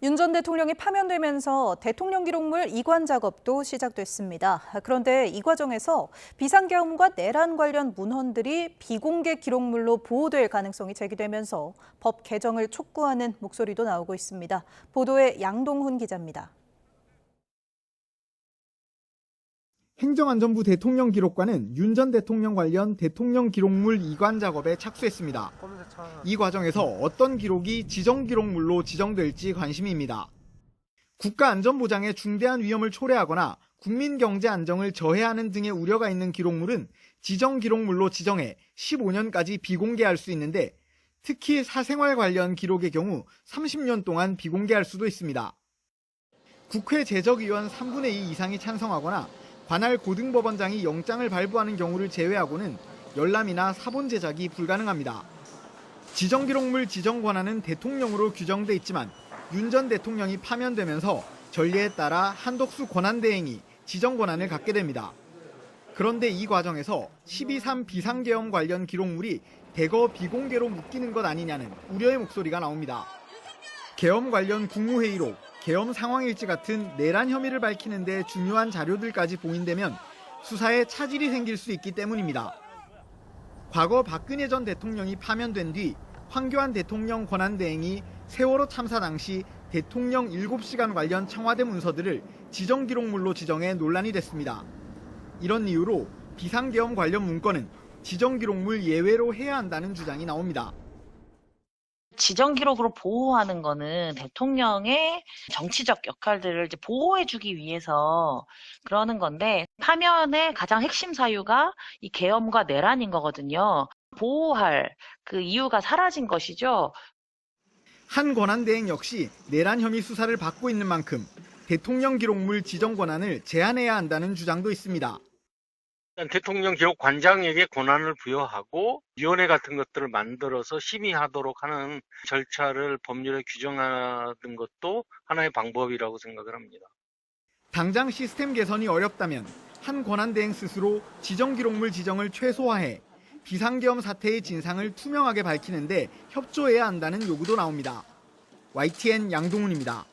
윤 전 대통령이 파면되면서 대통령 기록물 이관 작업도 시작됐습니다. 그런데 이 과정에서 비상계엄과 내란 관련 문헌들이 비공개 기록물로 보호될 가능성이 제기되면서 법 개정을 촉구하는 목소리도 나오고 있습니다. 보도에 양동훈 기자입니다. 행정안전부 대통령 기록관은 윤 전 대통령 관련 대통령 기록물 이관 작업에 착수했습니다. 이 과정에서 어떤 기록이 지정 기록물로 지정될지 관심입니다. 국가안전보장에 중대한 위험을 초래하거나 국민 경제 안정을 저해하는 등의 우려가 있는 기록물은 지정 기록물로 지정해 15년까지 비공개할 수 있는데 특히 사생활 관련 기록의 경우 30년 동안 비공개할 수도 있습니다. 국회 제적의원 3분의 2 이상이 찬성하거나 관할 고등법원장이 영장을 발부하는 경우를 제외하고는 열람이나 사본 제작이 불가능합니다. 지정기록물 지정 권한은 대통령으로 규정돼 있지만 윤 전 대통령이 파면되면서 전례에 따라 한덕수 권한대행이 지정 권한을 갖게 됩니다. 그런데 이 과정에서 12.3 비상계엄 관련 기록물이 대거 비공개로 묶이는 것 아니냐는 우려의 목소리가 나옵니다. 계엄 관련 국무회의록, 계엄 상황일지 같은 내란 혐의를 밝히는 데 중요한 자료들까지 봉인되면 수사에 차질이 생길 수 있기 때문입니다. 과거 박근혜 전 대통령이 파면된 뒤 황교안 대통령 권한대행이 세월호 참사 당시 대통령 7시간 관련 청와대 문서들을 지정기록물로 지정해 논란이 됐습니다. 이런 이유로 비상계엄 관련 문건은 지정기록물 예외로 해야 한다는 주장이 나옵니다. 지정 기록으로 보호하는 거는 대통령의 정치적 역할들을 이제 보호해주기 위해서 그러는 건데 파면의 가장 핵심 사유가 이 계엄과 내란인 거거든요. 보호할 그 이유가 사라진 것이죠. 한 권한대행 역시 내란 혐의 수사를 받고 있는 만큼 대통령 기록물 지정 권한을 제한해야 한다는 주장도 있습니다. 대통령 기록관장에게 권한을 부여하고 위원회 같은 것들을 만들어서 심의하도록 하는 절차를 법률에 규정하는 것도 하나의 방법이라고 생각을 합니다. 당장 시스템 개선이 어렵다면 한 권한대행 스스로 지정기록물 지정을 최소화해 비상계엄 사태의 진상을 투명하게 밝히는데 협조해야 한다는 요구도 나옵니다. YTN 양동훈입니다.